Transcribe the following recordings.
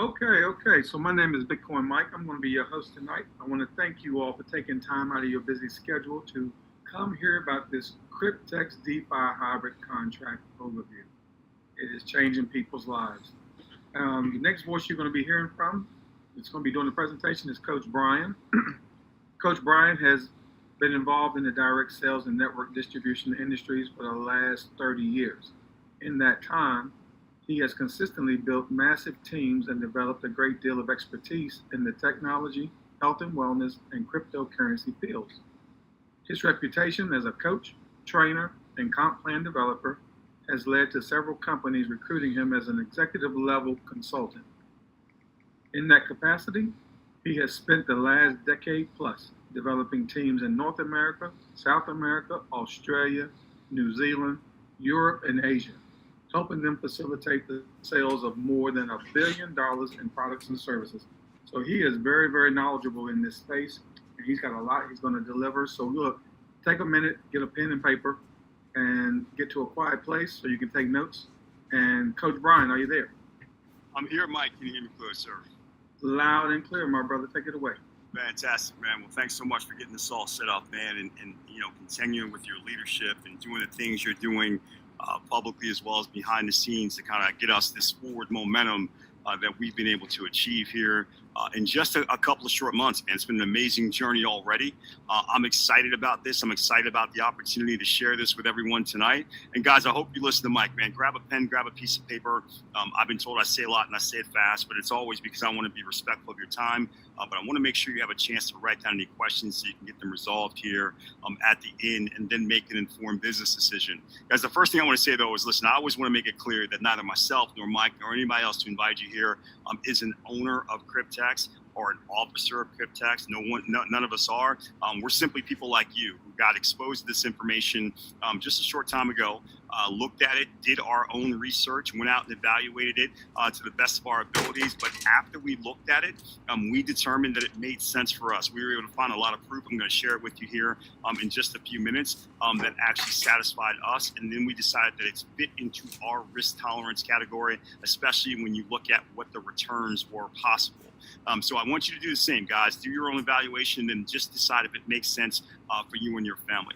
Okay. So my name is Bitcoin Mike. I'm going to be your host tonight. I want to thank you all for taking time out of your busy schedule to come hear about this Cryptex DeFi hybrid contract overview. It is changing people's lives. The next voice you're going to be hearing from, it's going to be doing the presentation, is Coach Brian. Coach Brian has been involved in the direct sales and network distribution industries for the last 30 years. In that time, he has consistently built massive teams and developed a great deal of expertise in the technology, health and wellness, and cryptocurrency fields. His reputation as a coach, trainer, and comp plan developer has led to several companies recruiting him as an executive level consultant. In that capacity, he has spent the last decade plus developing teams in North America, South America, Australia, New Zealand, Europe, and Asia, helping them facilitate the sales of more than $1 billion in products and services. So he is very, very knowledgeable in this space, and he's got a lot he's going to deliver. So look, take a minute, get a pen and paper, and get to a quiet place so you can take notes. And Coach Brian, are you there? I'm here, Mike. Can you hear me clear, sir? Loud and clear, my brother. Take it away. Fantastic, man. Well, thanks so much for getting this all set up, man, and continuing with your leadership and doing the things you're doing publicly as well as behind the scenes to kind of get us this forward momentum that we've been able to achieve here in just a couple of short months. And it's been an amazing journey already. I'm excited about this. I'm excited about the opportunity to share this with everyone tonight. And guys, I hope you listen to Mike, man. Grab a pen, grab a piece of paper. I've been told I say a lot and I say it fast, but it's always because I want to be respectful of your time. But I want to make sure you have a chance to write down any questions so you can get them resolved here at the end and then make an informed business decision. Guys, the first thing I want to say, though, is listen, I always want to make it clear that neither myself nor Mike nor anybody else who invited you here is an owner of Cryptex or an officer of Cryptex. None of us are. We're simply people like you who got exposed to this information just a short time ago, looked at it, did our own research, went out and evaluated it to the best of our abilities. But after we looked at it, we determined that it made sense for us. We were able to find a lot of proof. I'm going to share it with you here in just a few minutes that actually satisfied us. And then we decided that it's fit into our risk tolerance category, especially when you look at what the returns were possible. So I want you to do the same, guys. Do your own evaluation and just decide if it makes sense for you and your family.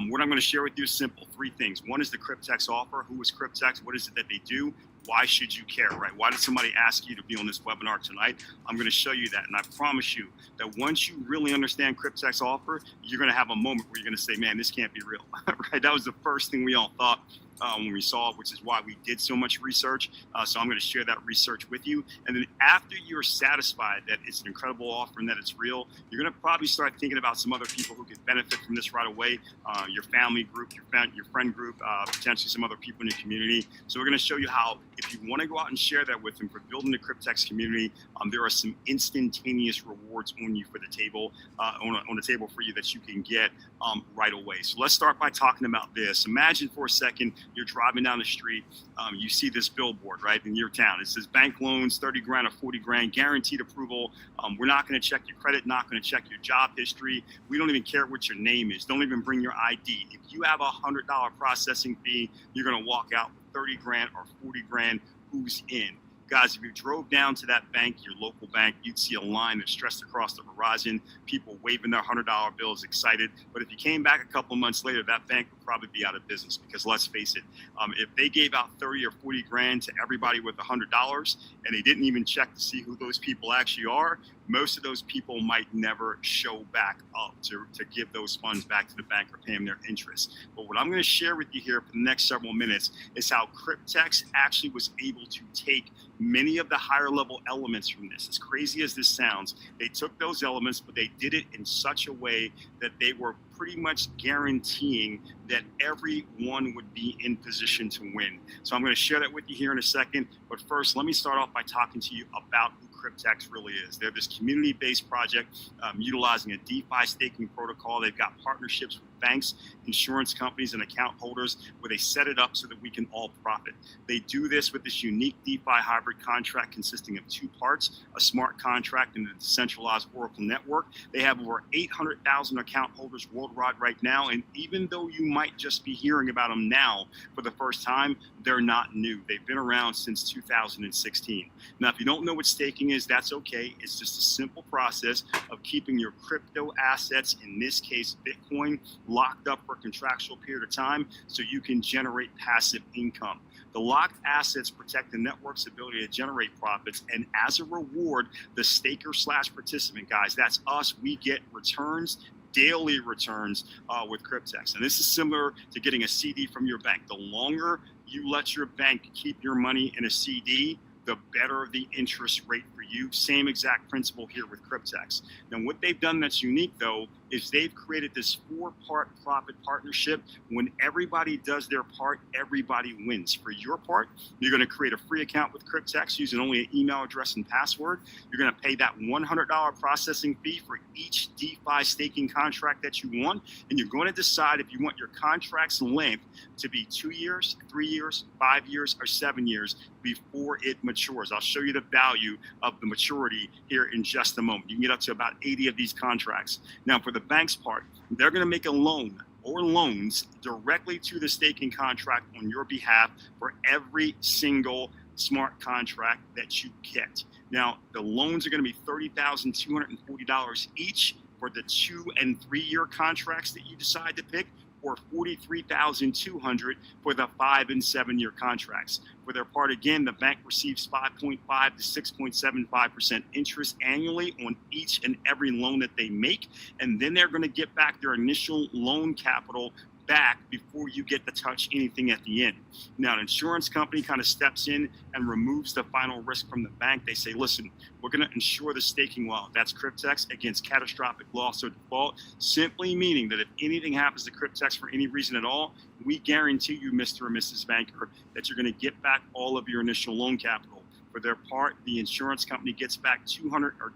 What I'm going to share with you is simple. 3 things. One is the Cryptex offer. Who is Cryptex? What is it that they do? Why should you care, right? Why did somebody ask you to be on this webinar tonight? I'm going to show you that. And I promise you that once you really understand Cryptex offer, you're going to have a moment where you're going to say, man, this can't be real, right? That was the first thing we all thought when we saw it, which is why we did so much research. So I'm going to share that research with you. And then after you're satisfied that it's an incredible offer and that it's real, you're going to probably start thinking about some other people who could benefit from this right away. Your family group, your friend group, potentially some other people in your community. So we're going to show you how, if you want to go out and share that with them for building the Cryptex community, there are some instantaneous rewards on you for the table, on the table for you that you can get right away. So let's start by talking about this. Imagine for a second, you're driving down the street, you see this billboard, right, in your town. It says bank loans, 30 grand or 40 grand, guaranteed approval. We're not going to check your credit, not going to check your job history. We don't even care what your name is. Don't even bring your ID. If you have a $100 processing fee, you're going to walk out with 30 grand or 40 grand. Who's in? Guys, if you drove down to that bank, your local bank, you'd see a line that stretched across the horizon, people waving their $100 bills, excited. But if you came back a couple of months later, that bank would probably be out of business because let's face it, if they gave out 30 or 40 grand to everybody with $100 and they didn't even check to see who those people actually are, most of those people might never show back up to give those funds back to the bank or pay them their interest. But what I'm going to share with you here for the next several minutes is how Cryptex actually was able to take many of the higher level elements from this. As crazy as this sounds, they took those elements, but they did it in such a way that they were pretty much guaranteeing that everyone would be in position to win. So I'm going to share that with you here in a second. But first, let me start off by talking to you about who Cryptex really is. They're this community-based project utilizing a DeFi staking protocol. They've got partnerships with banks, insurance companies, and account holders, where they set it up so that we can all profit. They do this with this unique DeFi hybrid contract consisting of two parts, a smart contract and a decentralized Oracle network. They have over 800,000 account holders worldwide right now, and even though you might just be hearing about them now for the first time, they're not new. They've been around since 2016. Now, if you don't know what staking is, that's okay. It's just a simple process of keeping your crypto assets, in this case Bitcoin, locked up for a contractual period of time so you can generate passive income. The locked assets protect the network's ability to generate profits, and as a reward, the staker/participant, guys, that's us, we get returns, daily returns with Cryptex. And this is similar to getting a CD from your bank. The longer you let your bank keep your money in a CD, the better the interest rate for you. Same exact principle here with Cryptex. Now, what they've done that's unique, though, is they've created this 4-part profit partnership. When everybody does their part, everybody wins. For your part, you're going to create a free account with Cryptex using only an email address and password. You're going to pay that $100 processing fee for each DeFi staking contract that you want, and you're going to decide if you want your contract's length to be 2 years, 3 years, 5 years, or 7 years before it matures. I'll show you the value of the maturity here in just a moment. You can get up to about 80 of these contracts. Now, for the bank's part, they're going to make a loan or loans directly to the staking contract on your behalf for every single smart contract that you get. Now, the loans are going to be $30,240 each for the 2 and 3 year contracts that you decide to pick, or $43,200 for the 5 and 7 year contracts. For their part, again, the bank receives 5.5 to 6.75% interest annually on each and every loan that they make, and then they're going to get back their initial loan capital back before you get to touch anything at the end. Now, an insurance company kind of steps in and removes the final risk from the bank. They say, listen, we're going to insure the staking wallet, that's Cryptex, against catastrophic loss or default, simply meaning that if anything happens to Cryptex for any reason at all, we guarantee you, Mr. or Mrs. Banker, that you're going to get back all of your initial loan capital. For their part, the insurance company gets back $210 or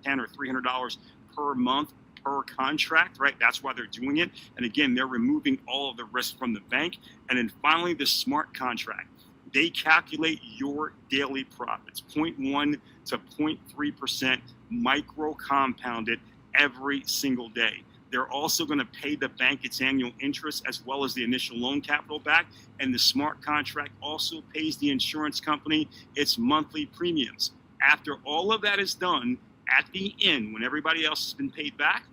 $300 per month per contract, right? That's why they're doing it. And again, they're removing all of the risk from the bank. And then finally, the smart contract. They calculate your daily profits, 0.1 to 0.3% micro compounded every single day. They're also going to pay the bank its annual interest as well as the initial loan capital back. And the smart contract also pays the insurance company its monthly premiums. After all of that is done, at the end, when everybody else has been paid back,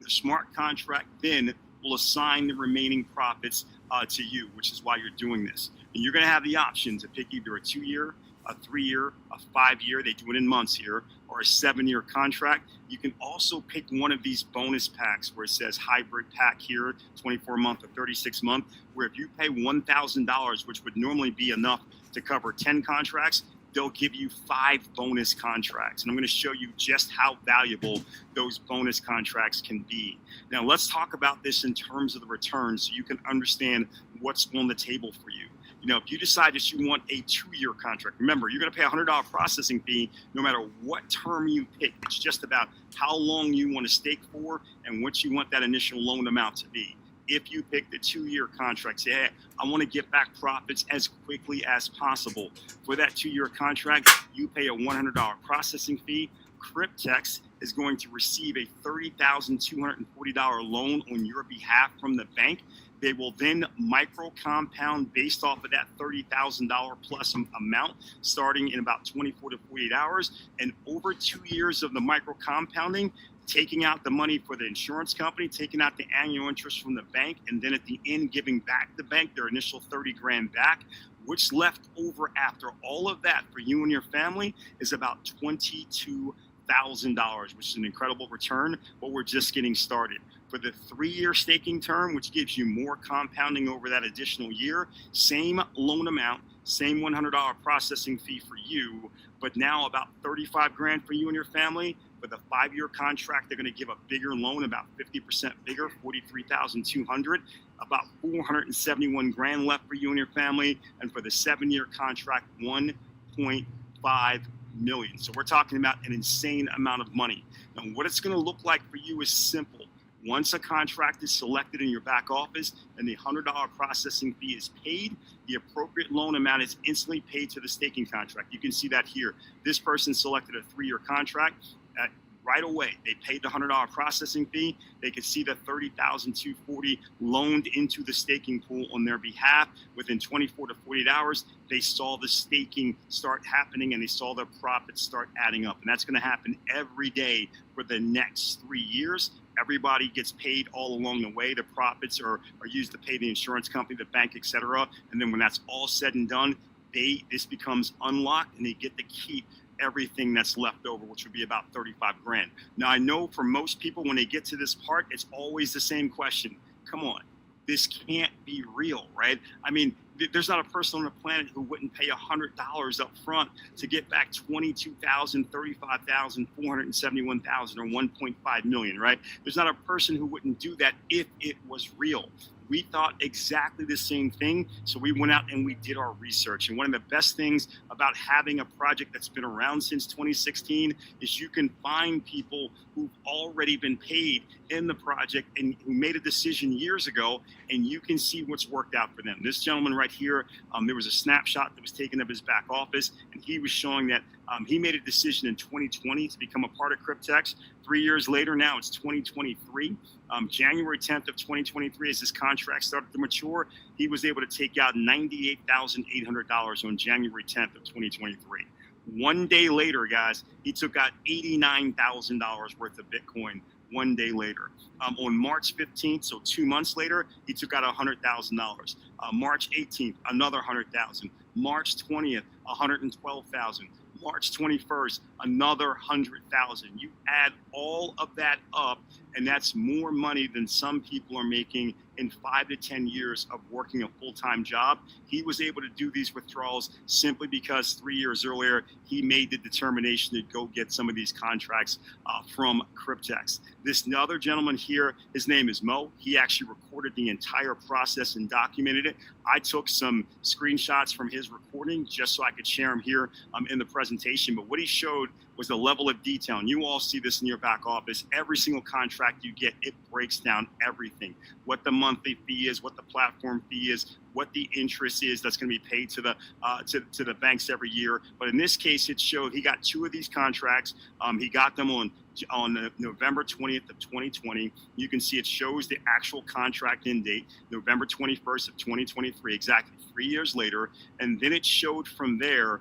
the smart contract then will assign the remaining profits to you, which is why you're doing this. And you're going to have the option to pick either a 2 year, a 3 year, a 5 year, they do it in months here, or a 7 year contract. You can also pick one of these bonus packs where it says hybrid pack here, 24 month or 36 month, where if you pay $1,000, which would normally be enough to cover 10 contracts, they'll give you 5 bonus contracts. And I'm going to show you just how valuable those bonus contracts can be. Now, let's talk about this in terms of the returns so you can understand what's on the table for you. You know, if you decide that you want a 2 year contract, remember, you're going to pay a $100 processing fee no matter what term you pick. It's just about how long you want to stake for and what you want that initial loan amount to be. If you pick the 2 year contract, say, hey, I want to get back profits as quickly as possible. For that 2 year contract, you pay a $100 processing fee. Cryptex is going to receive a $30,240 loan on your behalf from the bank. They will then micro compound based off of that $30,000 plus amount, starting in about 24 to 48 hours. And over 2 years of the micro compounding, taking out the money for the insurance company, taking out the annual interest from the bank, and then at the end giving back the bank their initial 30 grand back. What's left over after all of that for you and your family is about $22,000, which is an incredible return, but we're just getting started. For the 3 year staking term, which gives you more compounding over that additional year, same loan amount, same $100 processing fee for you, but now about 35 grand for you and your family. For the 5 year contract, they're going to give a bigger loan, about 50% bigger, $43,200, about 471 grand left for you and your family. And for the 7 year contract, 1.5 million. So we're talking about an insane amount of money. Now, what it's going to look like for you is simple. Once a contract is selected in your back office and the $100 processing fee is paid, the appropriate loan amount is instantly paid to the staking contract. You can see that here. This person selected a 3-year contract. Right away, they paid the $100 processing fee. They could see the $30,240 loaned into the staking pool on their behalf. Within 24 to 48 hours, they saw the staking start happening and they saw their profits start adding up. And that's going to happen every day for the next 3 years. Everybody gets paid all along the way. The profits are used to pay the insurance company, the bank, etc. And then when that's all said and done, this becomes unlocked and they get to keep everything that's left over, which would be about 35 grand. Now, I know for most people, when they get to this part, it's always the same question. Come on, this can't be real, right? I mean, there's not a person on the planet who wouldn't pay $100 up front to get back 22,000, 35,000, 471,000, or 1.5 million, right? There's not a person who wouldn't do that if it was real. We thought exactly the same thing, so we went out and we did our research. And one of the best things about having a project that's been around since 2016 is you can find people who've already been paid in the project and who made a decision years ago, and you can see what's worked out for them. This gentleman right here, there was a snapshot that was taken of his back office, and he was showing that he made a decision in 2020 to become a part of Cryptex. 3 years later, now it's 2023. January 10th of 2023, as his contract started to mature, he was able to take out $98,800 on January 10th of 2023. 1 day later, guys, he took out $89,000 worth of Bitcoin 1 day later. On March 15th, so 2 months later, he took out $100,000. March 18th, another $100,000. March 20th, $112,000. March 21st, another $100,000. You add all of that up, and that's more money than some people are making in 5 to 10 years of working a full-time job. He was able to do these withdrawals simply because 3 years earlier, he made the determination to go get some of these contracts from Cryptex. This other gentleman here, his name is Mo. He actually recorded the entire process and documented it. I took some screenshots from his recording just so I could share them here in the presentation. But what he showed was the level of detail. And you all see this in your back office. Every single contract you get, it breaks down everything. What the monthly fee is, what the platform fee is, what the interest is that's going to be paid to the banks every year. But in this case, it showed he got 2 of these contracts. He got them on November 20th of 2020. You can see it shows the actual contract end date, November 21st of 2023, exactly 3 years later. And then it showed from there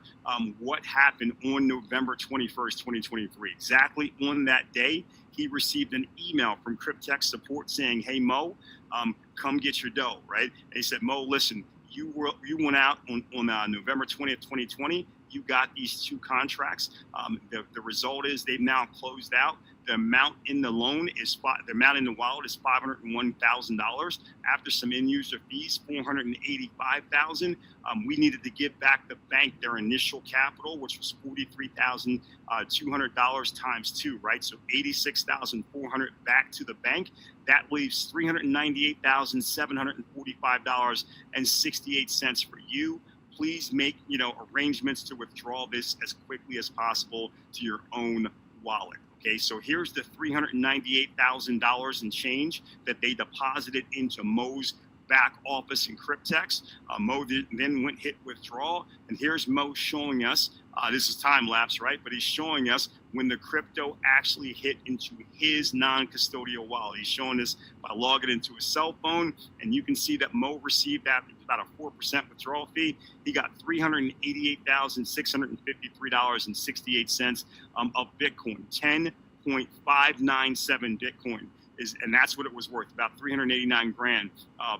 what happened on November 21st, 2023. Exactly on that day, he received an email from Cryptex support saying, "Hey, Mo, come get your dough," right? And he said, "Mo, listen, you went out on November 20th, 2020. You got these 2 contracts. The result is they've now closed out. The amount in the loan is the amount in the wallet is $501,000. After some end user fees, $485,000. We needed to give back the bank their initial capital, which was $43,200 times 2, right? So $86,400 back to the bank. That leaves $398,745.68 for you. Please make arrangements to withdraw this as quickly as possible to your own wallet." Okay, so here's the $398,000 and change that they deposited into Mo's back office in Cryptex. Mo then hit withdraw, and here's Mo showing us, this is time lapse, right? But he's showing us when the crypto actually hit into his non-custodial wallet. He's showing us by logging into his cell phone, and you can see that Mo received that about a 4% withdrawal fee. He got $388,653.68 of Bitcoin, 10.597 Bitcoin. And that's what it was worth, about 389 grand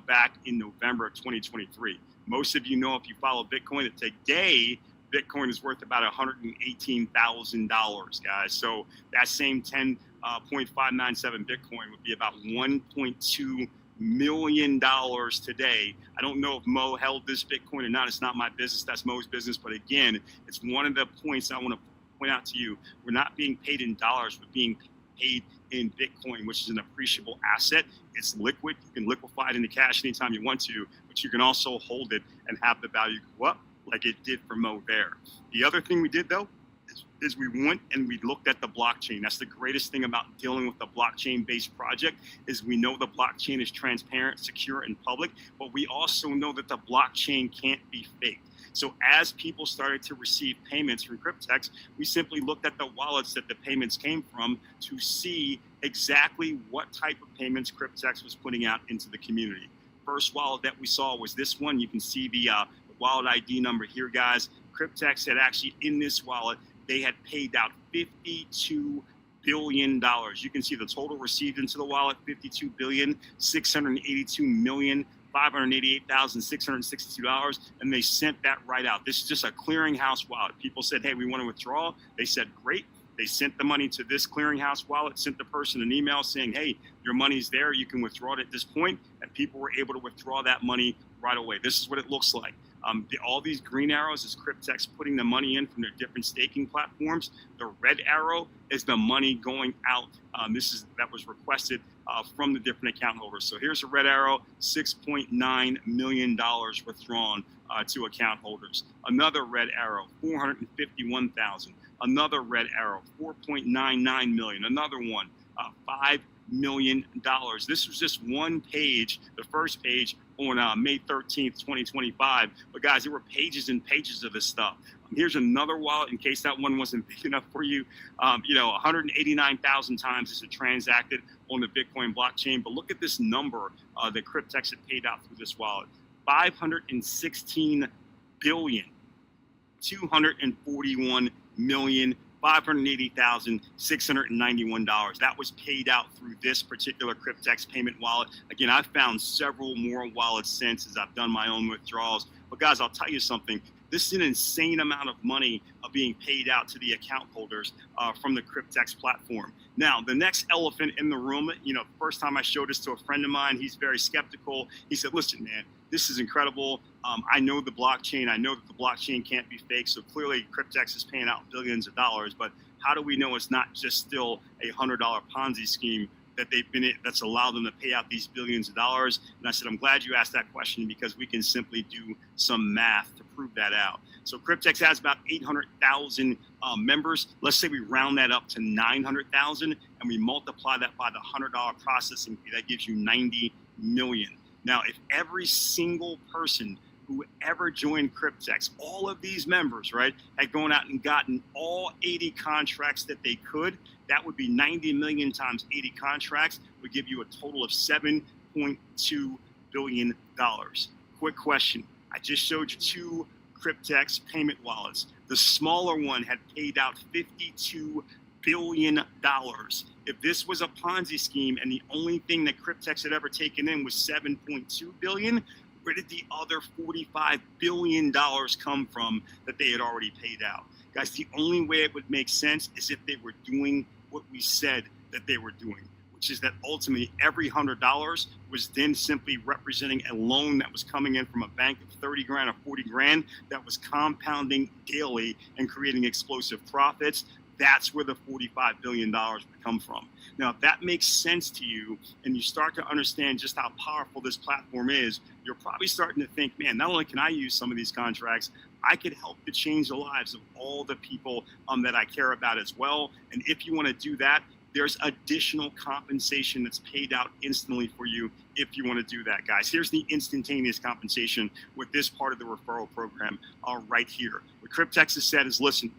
back in November of 2023. Most of you know, if you follow Bitcoin, that today Bitcoin is worth about $118,000, guys. So that same 10.597 Bitcoin would be about $1.2 million today. I don't know if Mo held this Bitcoin or not. It's not my business. That's Mo's business. But again, it's one of the points I want to point out to you. We're not being paid in dollars. We're being paid in Bitcoin, which is an appreciable asset. It's liquid. You can liquefy it into cash anytime you want to, but you can also hold it and have the value go up like it did for Mo there. The other thing we did, though, is is we went and we looked at the blockchain. That's the greatest thing about dealing with a blockchain-based project is we know the blockchain is transparent, secure, and public, but we also know that the blockchain can't be faked. So as people started to receive payments from Cryptex, we simply looked at the wallets that the payments came from to see exactly what type of payments Cryptex was putting out into the community. First wallet that we saw was this one. You can see the wallet ID number here, guys. Cryptex had actually in this wallet, they had paid out $52 billion. You can see the total received into the wallet, $52,682,588,662, and they sent that right out. This is just a clearinghouse wallet. People said, hey, we want to withdraw. They said, great. They sent the money to this clearinghouse wallet, sent the person an email saying, hey, your money's there. You can withdraw it at this point. And people were able to withdraw that money right away. This is what it looks like. All these green arrows is Cryptex putting the money in from their different staking platforms. The red arrow is the money going out. That was requested from the different account holders. So here's a red arrow, $6.9 million withdrawn to account holders. Another red arrow, 451,000. Another red arrow, 4.99 million. Another one, $5 million. This was just one page, the first page on May 13th, 2025. But guys, there were pages and pages of this stuff. Here's another wallet in case that one wasn't big enough for you. 189,000 times this is transacted on the Bitcoin blockchain. But look at this number that Cryptex had paid out through this wallet. 516 billion, 241,580,691. That was paid out through this particular Cryptex payment wallet. Again, I've found several more wallets since as I've done my own withdrawals. But guys, I'll tell you something. This is an insane amount of money being paid out to the account holders from the Cryptex platform. Now, the next elephant in the room, first time I showed this to a friend of mine, he's very skeptical. He said, listen, man, this is incredible. I know the blockchain. I know that the blockchain can't be fake. So clearly Cryptex is paying out billions of dollars. But how do we know it's not just still a $100 Ponzi scheme that that's allowed them to pay out these billions of dollars? And I said, I'm glad you asked that question because we can simply do some math to prove that out. So Cryptex has about 800,000 members. Let's say we round that up to 900,000 and we multiply that by the $100 processing fee. That gives you 90 million. Now, if every single person who ever joined Cryptex, all of these members, right, had gone out and gotten all 80 contracts that they could, that would be 90 million times 80 contracts, would give you a total of $7.2 billion. Quick question. I just showed you two Cryptex payment wallets. The smaller one had paid out $52 billion. If this was a Ponzi scheme and the only thing that Cryptex had ever taken in was $7.2 billion, where did the other $45 billion come from that they had already paid out? Guys, the only way it would make sense is if they were doing what we said that they were doing, which is that ultimately every $100 was then simply representing a loan that was coming in from a bank of 30 grand or 40 grand that was compounding daily and creating explosive profits. That's where the $45 billion would come from. Now, if that makes sense to you and you start to understand just how powerful this platform is, you're probably starting to think, man, not only can I use some of these contracts, I could help to change the lives of all the people that I care about as well. And if you want to do that, there's additional compensation that's paid out instantly for you if you want to do that, guys. Here's the instantaneous compensation with this part of the referral program right here. What Cryptex has said is, listen,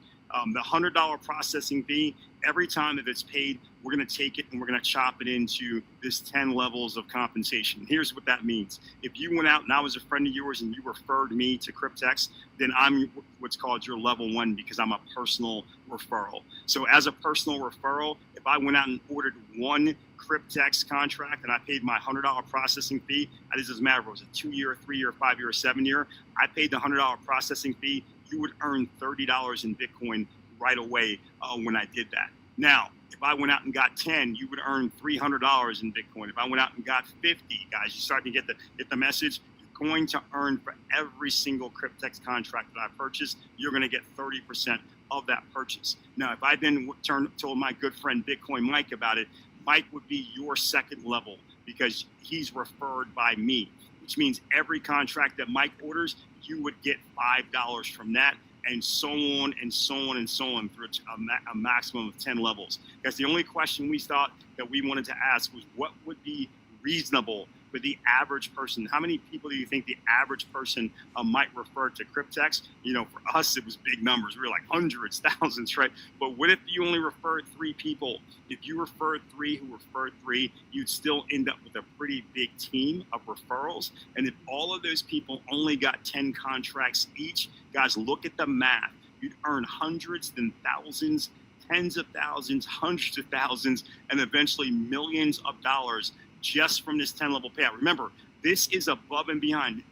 the $100 processing fee, every time that it's paid, we're going to take it and we're going to chop it into this 10 levels of compensation. Here's what that means. If you went out and I was a friend of yours and you referred me to Cryptex, then I'm what's called your level 1 because I'm a personal referral. So as a personal referral, if I went out and ordered one Cryptex contract and I paid my $100 processing fee, it doesn't matter if it was a 2-year, 3-year, 5-year, or 7-year, I paid the $100 processing fee, you would earn $30 in Bitcoin right away when I did that. Now, if I went out and got 10, you would earn $300 in Bitcoin. If I went out and got 50, guys, you start to get the message. You're going to earn for every single Cryptex contract that I purchase, you're going to get 30% of that purchase. Now, if I then told my good friend Bitcoin Mike about it, Mike would be your second level because he's referred by me, which means every contract that Mike orders, you would get $5 from that. and so on and so on and so on through a maximum of 10 levels. Because the only question we thought that we wanted to ask was what would be reasonable for the average person. How many people do you think the average person might refer to Cryptex? You know, for us, it was big numbers. We were like hundreds, thousands, right? But what if you only referred 3 people? If you referred 3 who referred 3, you'd still end up with a pretty big team of referrals. And if all of those people only got 10 contracts each, guys, look at the math. You'd earn hundreds, then thousands, tens of thousands, hundreds of thousands, and eventually millions of dollars just from this 10-level payout. Remember, this is above and beyond.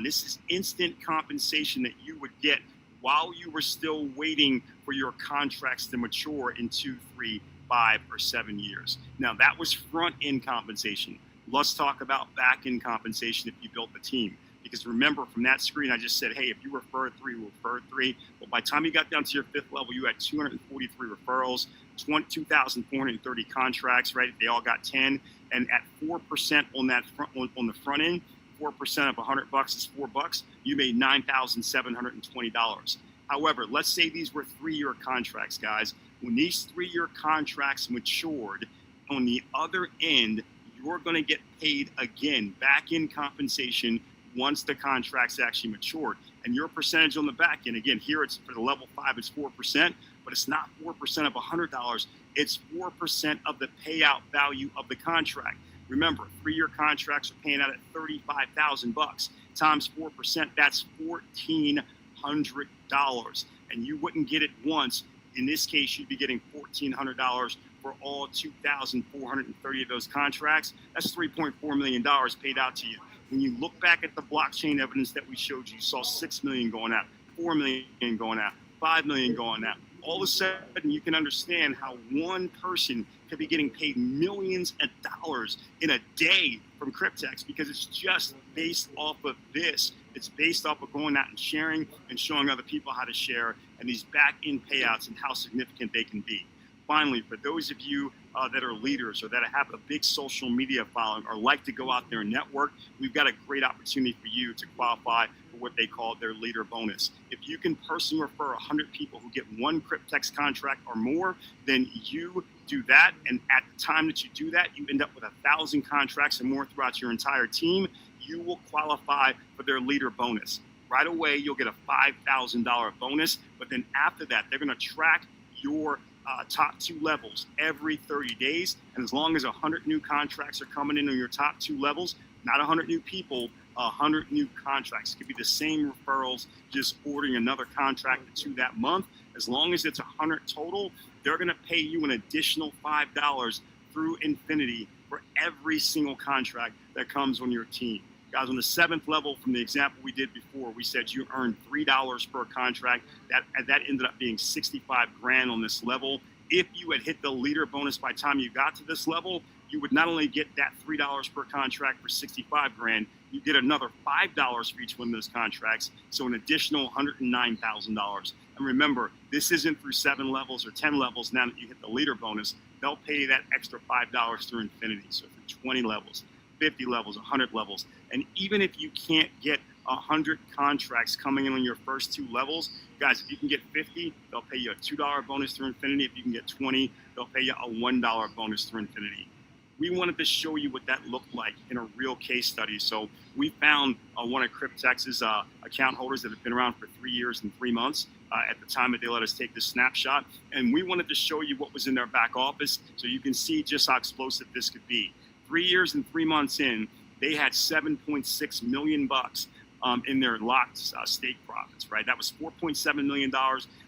This is instant compensation that you would get while you were still waiting for your contracts to mature in 2, 3, 5, or 7 years. Now, that was front-end compensation. Let's talk about back-end compensation if you built the team. Because remember, from that screen, I just said, hey, if you referred 3, referred 3. Well, by the time you got down to your 5th level, you had 243 referrals, 2,430 contracts, right? They all got 10. And at 4% on that on the front end, 4% of $100 is $4. You made $9,720. However, let's say these were 3-year contracts, guys. When these 3-year contracts matured, on the other end, you're going to get paid again, back-end compensation, once the contracts actually matured. And your percentage on the back end, again, here it's for the level 5, it's 4%, but it's not 4% of $100. It's 4% of the payout value of the contract. Remember, 3-year contracts are paying out at $35,000 times 4%. That's $1,400, and you wouldn't get it once. In this case, you'd be getting $1,400 for all 2,430 of those contracts. That's $3.4 million paid out to you. When you look back at the blockchain evidence that we showed you, you saw 6 million going out, 4 million going out, 5 million going out. All of a sudden, you can understand how one person could be getting paid millions of dollars in a day from Cryptex, because it's just based off of this. It's based off of going out and sharing and showing other people how to share, and these back-end payouts and how significant they can be. Finally, for those of you that are leaders or that have a big social media following or like to go out there and network, we've got a great opportunity for you to qualify for what they call their leader bonus. If you can personally refer 100 people who get 1 Cryptex contract or more, then you do that. And at the time that you do that, you end up with 1,000 contracts or more throughout your entire team. You will qualify for their leader bonus. Right away, you'll get a $5,000 bonus. But then after that, they're going to track your top 2 levels every 30 days. And as long as 100 new contracts are coming in on your top 2 levels, not 100 new people, 100 new contracts. It could be the same referrals, just ordering another contract or 2 that month. As long as it's 100 total, they're going to pay you an additional $5 through infinity for every single contract that comes on your team. Guys, on the 7th level, from the example we did before, we said you earned $3 per contract. That ended up being 65 grand on this level. If you had hit the leader bonus by the time you got to this level, you would not only get that $3 per contract for 65 grand, you get another $5 for each one of those contracts, so an additional $109,000. And remember, this isn't through 7 levels or 10 levels. Now that you hit the leader bonus, they'll pay you that extra $5 through infinity, so through 20 levels, 50 levels, 100 levels. And even if you can't get 100 contracts coming in on your first 2 levels, guys, if you can get 50, they'll pay you a $2 bonus through infinity. If you can get 20, they'll pay you a $1 bonus through infinity. We wanted to show you what that looked like in a real case study. So we found one of Cryptex's account holders that had been around for 3 years and 3 months at the time that they let us take this snapshot. And we wanted to show you what was in their back office so you can see just how explosive this could be. 3 years and 3 months in, they had $7.6 million in their locked stake profits, right? That was $4.7 million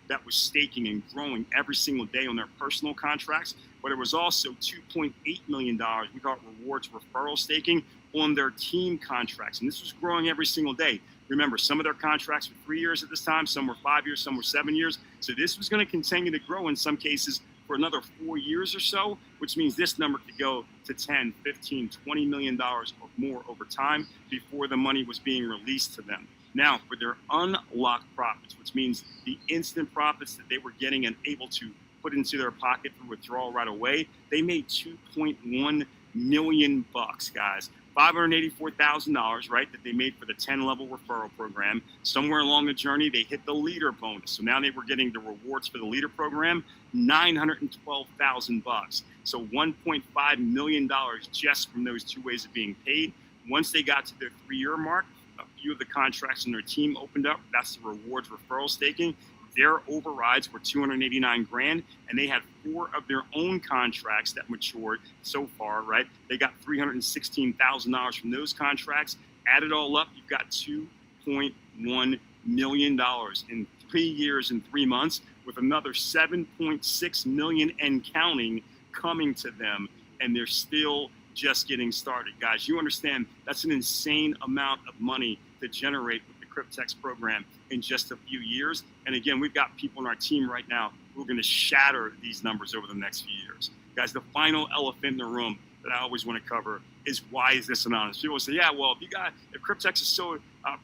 that was staking and growing every single day on their personal contracts. But it was also $2.8 million, we call it rewards referral staking, on their team contracts. And this was growing every single day. Remember, some of their contracts were 3 years at this time, some were 5 years, some were 7 years. So this was going to continue to grow in some cases for another 4 years or so, which means this number could go to 10, 15, $20 million or more over time before the money was being released to them. Now, for their unlocked profits, which means the instant profits that they were getting and able to put into their pocket for withdrawal right away, they made $2.1 million, guys. $584,000, right, that they made for the 10-level referral program. Somewhere along the journey, they hit the leader bonus. So now they were getting the rewards for the leader program, $912,000. So $1.5 million just from those 2 ways of being paid. Once they got to their 3-year mark, a few of the contracts in their team opened up. That's the rewards referral staking. Their overrides were $289,000, and they had 4 of their own contracts that matured so far, right? They got $316,000 from those contracts. Add it all up, you've got $2.1 million in 3 years and 3 months, with another $7.6 million and counting coming to them, and they're still just getting started. Guys, you understand that's an insane amount of money to generate with the Cryptex program in just a few years. And again, we've got people on our team right now who are going to shatter these numbers over the next few years. Guys, the final elephant in the room that I always want to cover is, why is this anonymous? People say, yeah, well, if Cryptex is so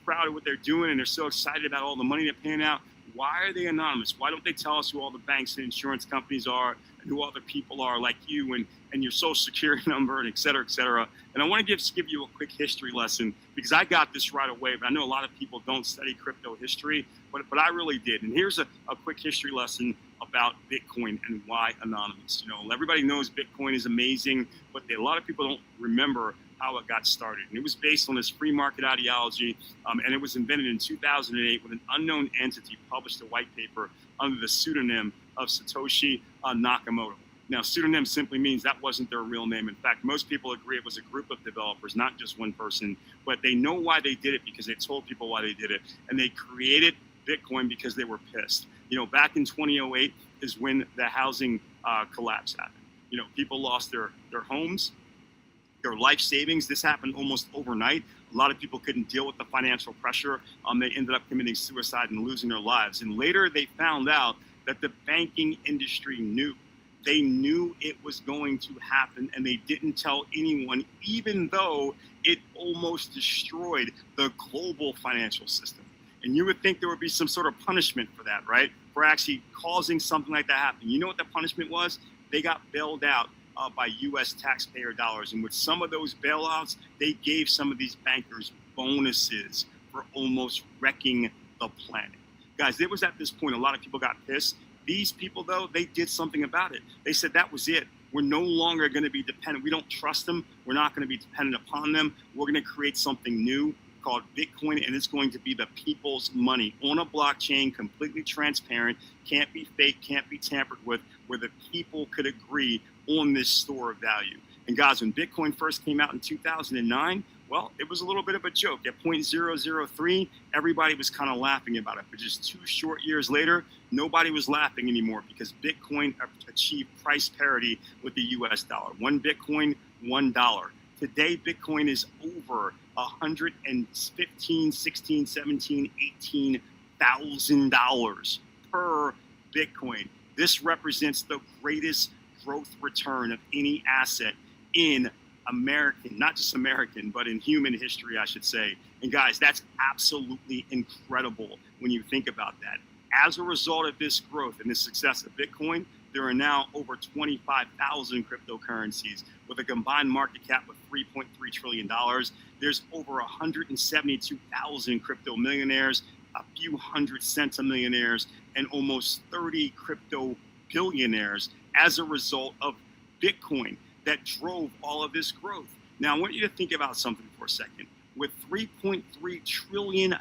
proud of what they're doing and they're so excited about all the money they're paying out, why are they anonymous? Why don't they tell us who all the banks and insurance companies are and who all the people are like you and your social security number and et cetera, et cetera? And I want to give you a quick history lesson, because I got this right away, but I know a lot of people don't study crypto history, but I really did. And here's a quick history lesson about Bitcoin and why anonymous. You know, everybody knows Bitcoin is amazing, but a lot of people don't remember how it got started. And it was based on this free market ideology, and it was invented in 2008 when an unknown entity published a white paper under the pseudonym of Satoshi Nakamoto. Now, pseudonym simply means that wasn't their real name. In fact, most people agree it was a group of developers, not just one person, but they know why they did it because they told people why they did it. And they created Bitcoin because they were pissed. You know, back in 2008 is when the housing collapse happened. You know, people lost their homes, their life savings. This happened almost overnight. A lot of people couldn't deal with the financial pressure. They ended up committing suicide and losing their lives. And later they found out that the banking industry knew. They knew it was going to happen, and they didn't tell anyone, even though it almost destroyed the global financial system. And you would think there would be some sort of punishment for that, right? For actually causing something like that happen. You know what the punishment was? They got bailed out by U.S. taxpayer dollars. And with some of those bailouts, they gave some of these bankers bonuses for almost wrecking the planet. Guys, it was at this point a lot of people got pissed. These people, though, they did something about it. They said that was it. We're no longer going to be dependent. We don't trust them. We're not going to be dependent upon them. We're going to create something new called Bitcoin, and it's going to be the people's money on a blockchain, completely transparent, can't be fake, can't be tampered with, where the people could agree on this store of value. And guys, when Bitcoin first came out in 2009, well, it was a little bit of a joke. At 0.003, everybody was kind of laughing about it. But just 2 short years later, nobody was laughing anymore, because Bitcoin achieved price parity with the US dollar. 1 Bitcoin, $1. Today, Bitcoin is over $115,000, $16,000, $17,000, $18,000 per Bitcoin. This represents the greatest growth return of any asset in American, not just American, but in human history, I should say. And guys, that's absolutely incredible when you think about that. As a result of this growth and the success of Bitcoin, there are now over 25,000 cryptocurrencies with a combined market cap of $3.3 trillion. There's over 172,000 crypto millionaires, a few hundred centimillionaires, and almost 30 crypto billionaires as a result of Bitcoin that drove all of this growth. Now, I want you to think about something for a second. With $3.3 trillion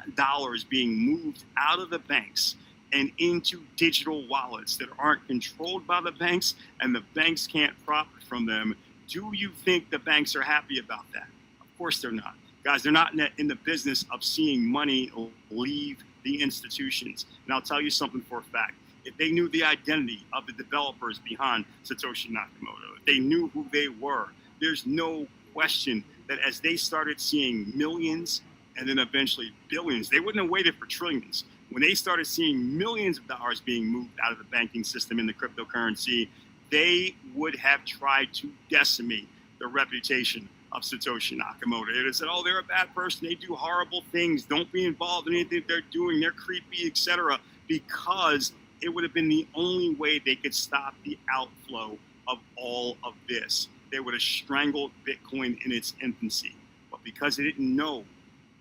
being moved out of the banks and into digital wallets that aren't controlled by the banks, and the banks can't profit from them, do you think the banks are happy about that? Of course they're not. Guys, they're not in the business of seeing money leave the institutions. And I'll tell you something for a fact. If they knew the identity of the developers behind Satoshi Nakamoto, if they knew who they were, there's no question that as they started seeing millions and then eventually billions, they wouldn't have waited for trillions. When they started seeing millions of dollars being moved out of the banking system in the cryptocurrency, they would have tried to decimate the reputation of Satoshi Nakamoto. They said, oh, they're a bad person. They do horrible things. Don't be involved in anything they're doing. They're creepy, etc. Because it would have been the only way they could stop the outflow of all of this. They would have strangled Bitcoin in its infancy. but because they didn't know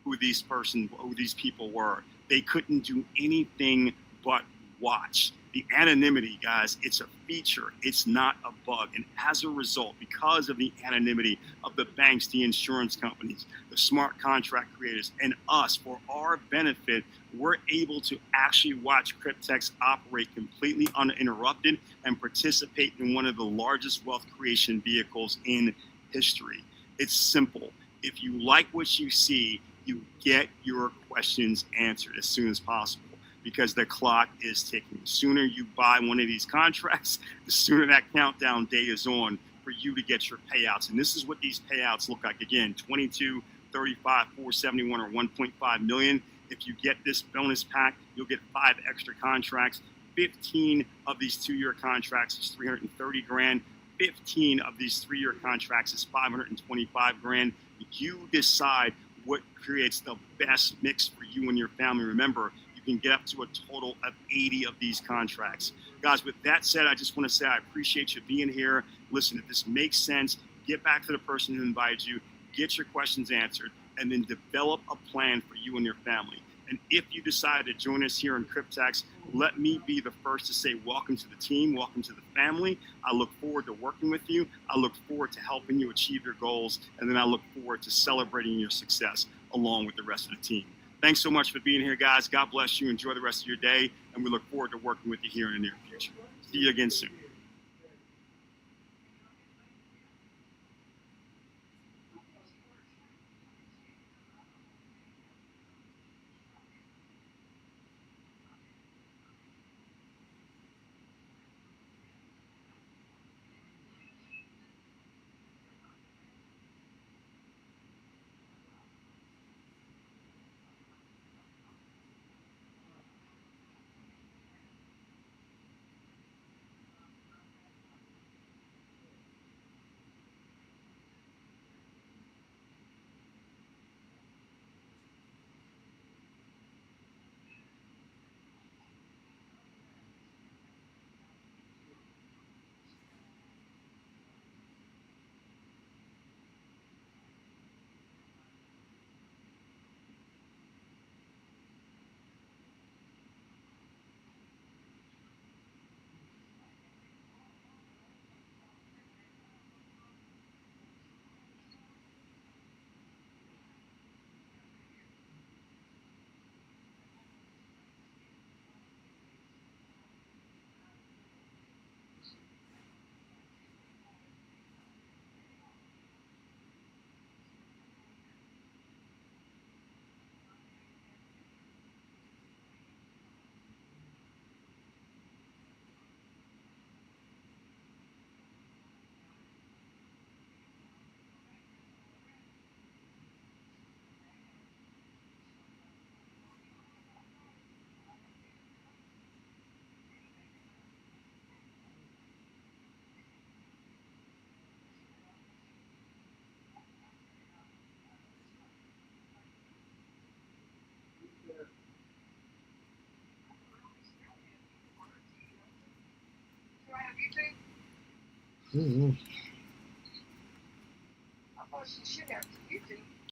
who these people were, they couldn't do anything but watch. The anonymity, guys, it's a feature. It's not a bug. And as a result, because of the anonymity of the banks, the insurance companies, the smart contract creators, and us, for our benefit, we're able to actually watch Cryptex operate completely uninterrupted and participate in one of the largest wealth creation vehicles in history. It's simple. If you like what you see, you get your questions answered as soon as possible, because the clock is ticking. The sooner you buy one of these contracts, the sooner that countdown day is on for you to get your payouts. And this is what these payouts look like. Again, 22, 35, 471, or 1.5 million. If you get this bonus pack, you'll get 5 extra contracts. 15 of these 2-year contracts is 330 grand. 15 of these 3-year contracts is 525 grand. You decide what creates the best mix for you and your family. Remember, you can get up to a total of 80 of these contracts. Guys, with that said, I just want to say I appreciate you being here. Listen, if this makes sense, get back to the person who invited you, get your questions answered, and then develop a plan for you and your family. And if you decide to join us here in Cryptex, let me be the first to say welcome to the team, welcome to the family. I look forward to working with you. I look forward to helping you achieve your goals. And then I look forward to celebrating your success along with the rest of the team. Thanks so much for being here, guys. God bless you. Enjoy the rest of your day. And we look forward to working with you here in the near future. See you again soon. Mm-hmm.